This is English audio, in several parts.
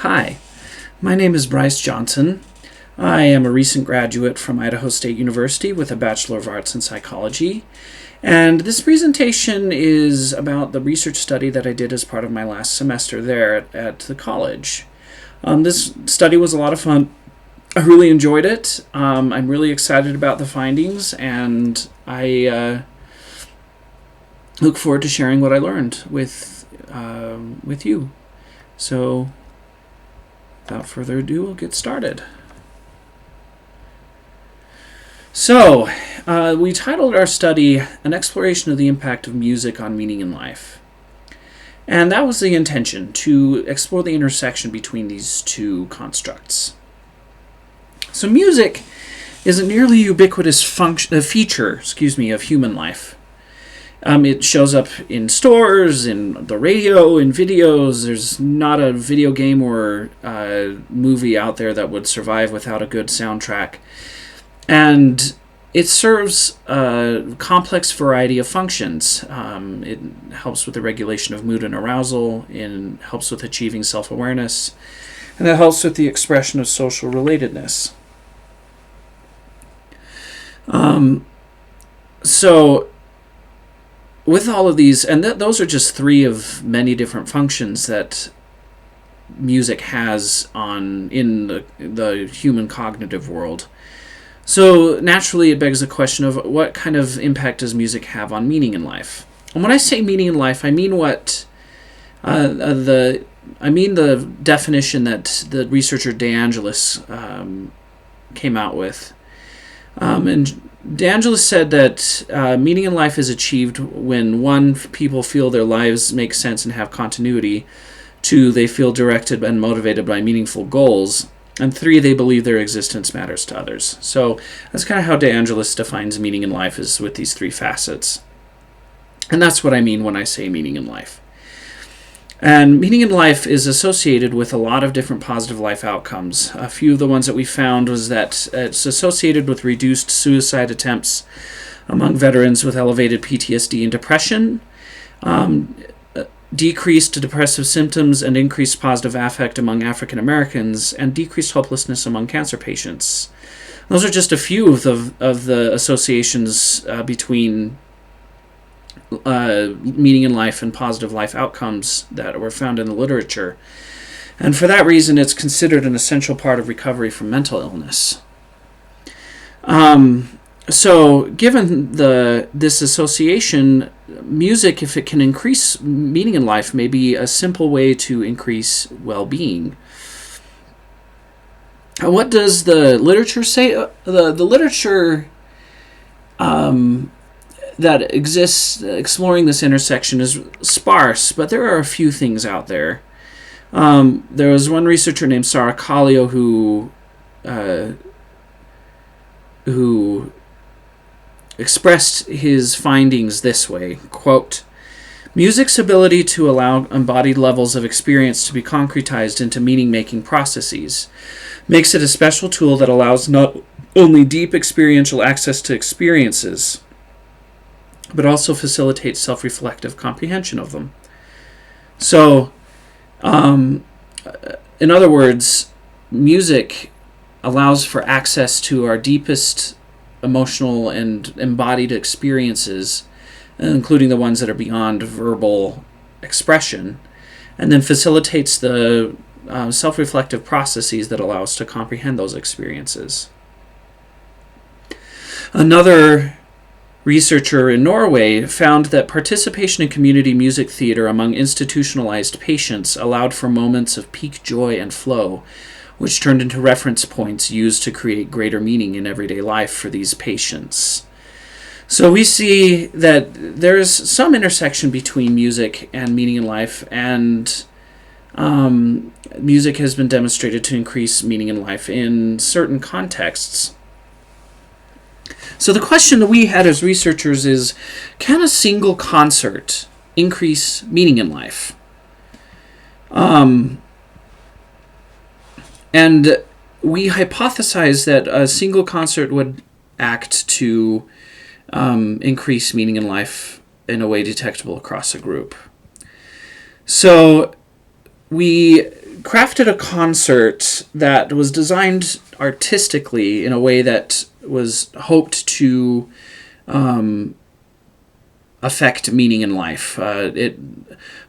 Hi, my name is Bryce Johnson. I am a recent graduate from Idaho State University with a Bachelor of Arts in Psychology. And this presentation is about the research study that I did as part of my last semester there at the college. This study was a lot of fun. I really enjoyed it. I'm really excited about the findings, and I look forward to sharing what I learned with you. So, without further ado, we'll get started. So, we titled our study, An Exploration of the Impact of Music on Meaning in Life. And that was the intention, to explore the intersection between these two constructs. So music is a nearly ubiquitous feature of human life. It shows up in stores, in the radio, in videos. There's not a video game or movie out there that would survive without a good soundtrack. And it serves a complex variety of functions. It helps with the regulation of mood and arousal, and helps with achieving self-awareness, and it helps with the expression of social relatedness. So with all of these, and those are just three of many different functions that music has in the human cognitive world. So naturally it begs the question of what kind of impact does music have on meaning in life? And when I say meaning in life, I mean the definition that the researcher DeAngelis came out with. And DeAngelis said that meaning in life is achieved when, 1, people feel their lives make sense and have continuity, 2, they feel directed and motivated by meaningful goals, and 3, they believe their existence matters to others. So that's kind of how DeAngelis defines meaning in life, is with these 3 facets. And that's what I mean when I say meaning in life. And meaning in life is associated with a lot of different positive life outcomes. A few of the ones that we found was that it's associated with reduced suicide attempts among veterans with elevated PTSD and depression, decreased depressive symptoms and increased positive affect among African Americans, and decreased hopelessness among cancer patients. Those are just a few of the associations between meaning in life and positive life outcomes that were found in the literature. And for that reason, it's considered an essential part of recovery from mental illness. So given this association, music, if it can increase meaning in life, may be a simple way to increase well-being. What does the literature say? The literature that exists exploring this intersection is sparse, but there are a few things out there. There was one researcher named Sarah Kallio who expressed his findings this way, quote, "Music's ability to allow embodied levels of experience to be concretized into meaning-making processes makes it a special tool that allows not only deep experiential access to experiences, but also facilitates self-reflective comprehension of them." So, in other words, music allows for access to our deepest emotional and embodied experiences, including the ones that are beyond verbal expression, and then facilitates the self-reflective processes that allow us to comprehend those experiences. Another researcher in Norway found that participation in community music theater among institutionalized patients allowed for moments of peak joy and flow, which turned into reference points used to create greater meaning in everyday life for these patients. So we see that there's some intersection between music and meaning in life, and music has been demonstrated to increase meaning in life in certain contexts. So the question that we had as researchers is, can a single concert increase meaning in life? And we hypothesized that a single concert would act to increase meaning in life in a way detectable across a group. So we crafted a concert that was designed artistically in a way that was hoped to affect meaning in life. We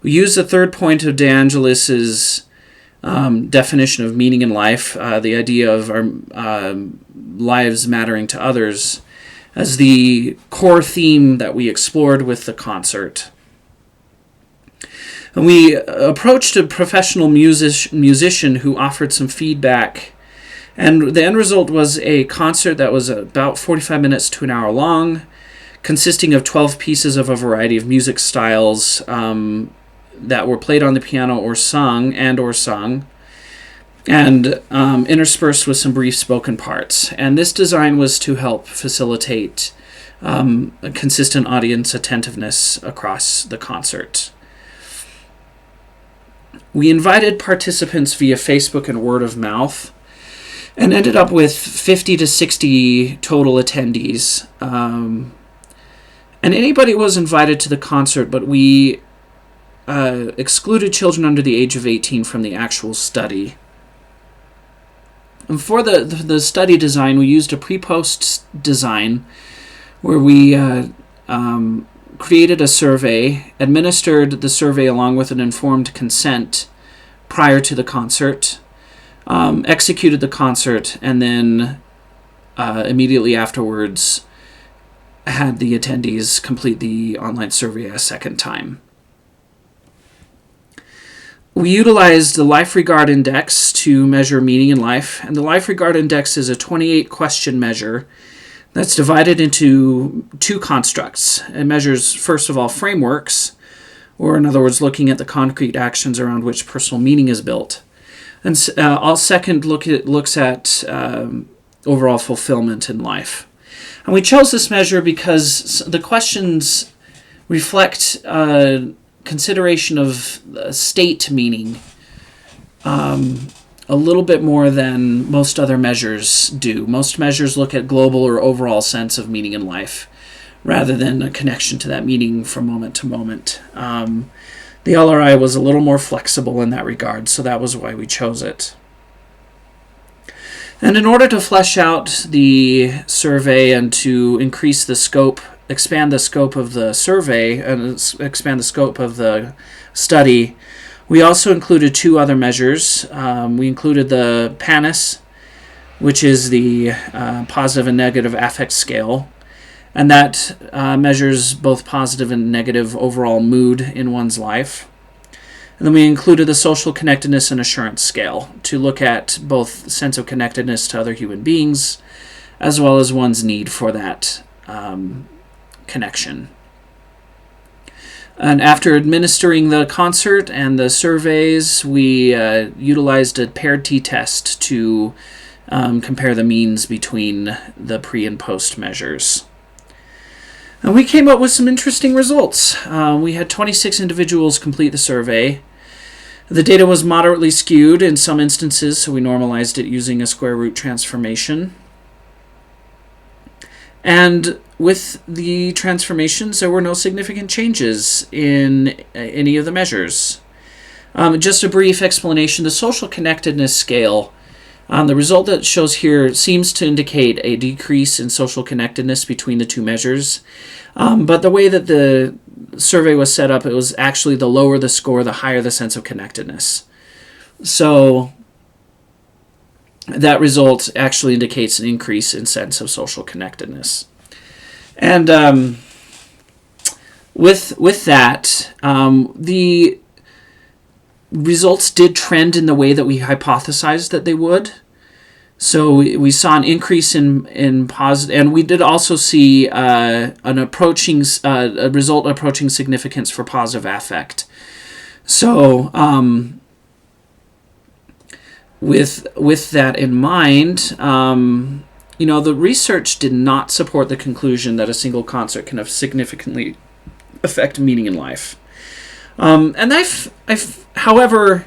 used the third point of De Angelis's definition of meaning in life, the idea of our lives mattering to others, as the core theme that we explored with the concert. And we approached a professional musician who offered some feedback, and the end result was a concert that was about 45 minutes to an hour long, consisting of 12 pieces of a variety of music styles that were played on the piano or sung, and interspersed with some brief spoken parts. And this design was to help facilitate a consistent audience attentiveness across the concert. We invited participants via Facebook and word of mouth, and ended up with 50 to 60 total attendees. And anybody was invited to the concert, but we excluded children under the age of 18 from the actual study. And for the study design, we used a pre-post design where we created a survey, administered the survey along with an informed consent prior to the concert, executed the concert, and then immediately afterwards had the attendees complete the online survey a second time. We utilized the Life Regard Index to measure meaning in life, and the Life Regard Index is a 28-question measure that's divided into two constructs. It measures, first of all, frameworks, or in other words, looking at the concrete actions around which personal meaning is built. And second looks at overall fulfillment in life. And we chose this measure because the questions reflect consideration of state meaning a little bit more than most other measures do. Most measures look at global or overall sense of meaning in life, rather than a connection to that meaning from moment to moment. The LRI was a little more flexible in that regard, so that was why we chose it. And in order to flesh out the survey and to increase the scope, expand the scope of the survey, and expand the scope of the study, we also included two other measures. We included the PANAS, which is the positive and negative affect scale, and that measures both positive and negative overall mood in one's life. And then we included the social connectedness and assurance scale to look at both sense of connectedness to other human beings as well as one's need for that connection. And after administering the concert and the surveys, we utilized a paired t-test to compare the means between the pre and post measures. And we came up with some interesting results. We had 26 individuals complete the survey. The data was moderately skewed in some instances, so we normalized it using a square root transformation. And with the transformations, there were no significant changes in any of the measures. Just a brief explanation, the social connectedness scale, the result that shows here seems to indicate a decrease in social connectedness between the two measures. But the way that the survey was set up, it was actually the lower the score, the higher the sense of connectedness. So that result actually indicates an increase in sense of social connectedness. And with that, the results did trend in the way that we hypothesized that they would. So we saw an increase in positive, and we did also see a result approaching significance for positive affect. So with that in mind, the research did not support the conclusion that a single concert can have significantly affect meaning in life. However,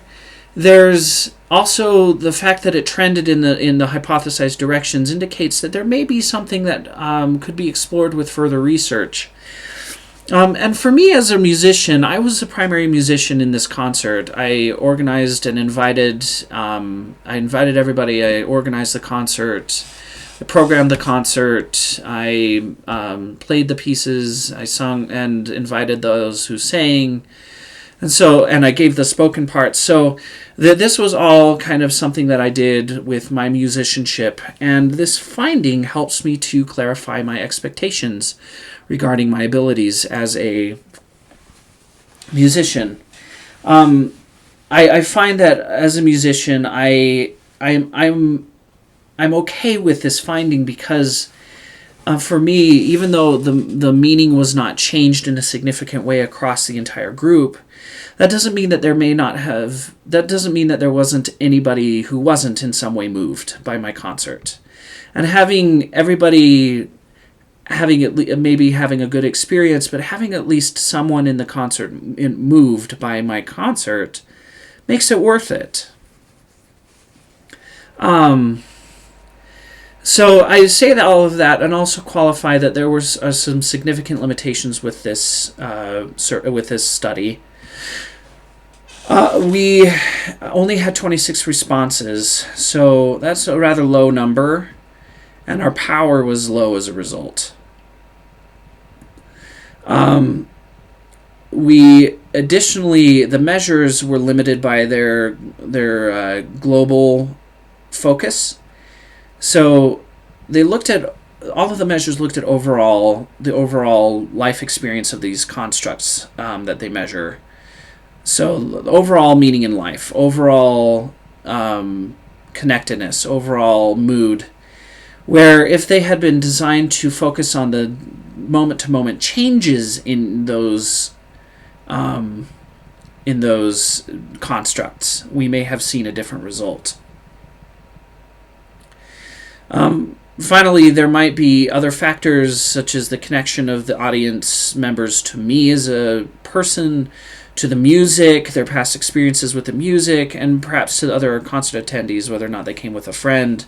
there's also the fact that it trended in the hypothesized directions indicates that there may be something that could be explored with further research. And for me as a musician, I was the primary musician in this concert. I organized and invited. I invited everybody. I organized the concert. I programmed the concert. I played the pieces. I sung and invited those who sang. And I gave the spoken part. So this was all kind of something that I did with my musicianship. And this finding helps me to clarify my expectations regarding my abilities as a musician. I find that as a musician, I'm okay with this finding because for me, even though the meaning was not changed in a significant way across the entire group, that doesn't mean that that doesn't mean that there wasn't anybody who wasn't in some way moved by my concert. And having everybody maybe having a good experience, but having at least someone in the concert moved by my concert makes it worth it. So I say that all of that and also qualify that there were some significant limitations with this study. We only had 26 responses, so that's a rather low number, and our power was low as a result. Additionally, the measures were limited by their global focus. So all of the measures looked at the overall life experience of these constructs that they measure. So overall meaning in life, overall connectedness, overall mood. Where if they had been designed to focus on the moment-to-moment changes in those constructs, we may have seen a different result. Finally, there might be other factors such as the connection of the audience members to me as a person, to the music, their past experiences with the music, and perhaps to the other concert attendees, whether or not they came with a friend.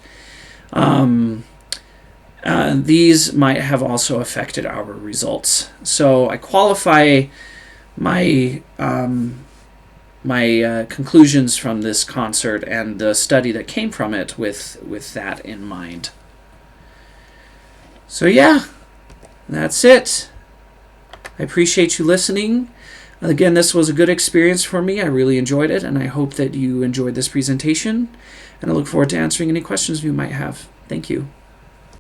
These might have also affected our results. So I qualify my conclusions from this concert and the study that came from it with that in mind. So yeah, that's it. I appreciate you listening. Again, this was a good experience for me. I really enjoyed it, and I hope that you enjoyed this presentation. And I look forward to answering any questions you might have. Thank you.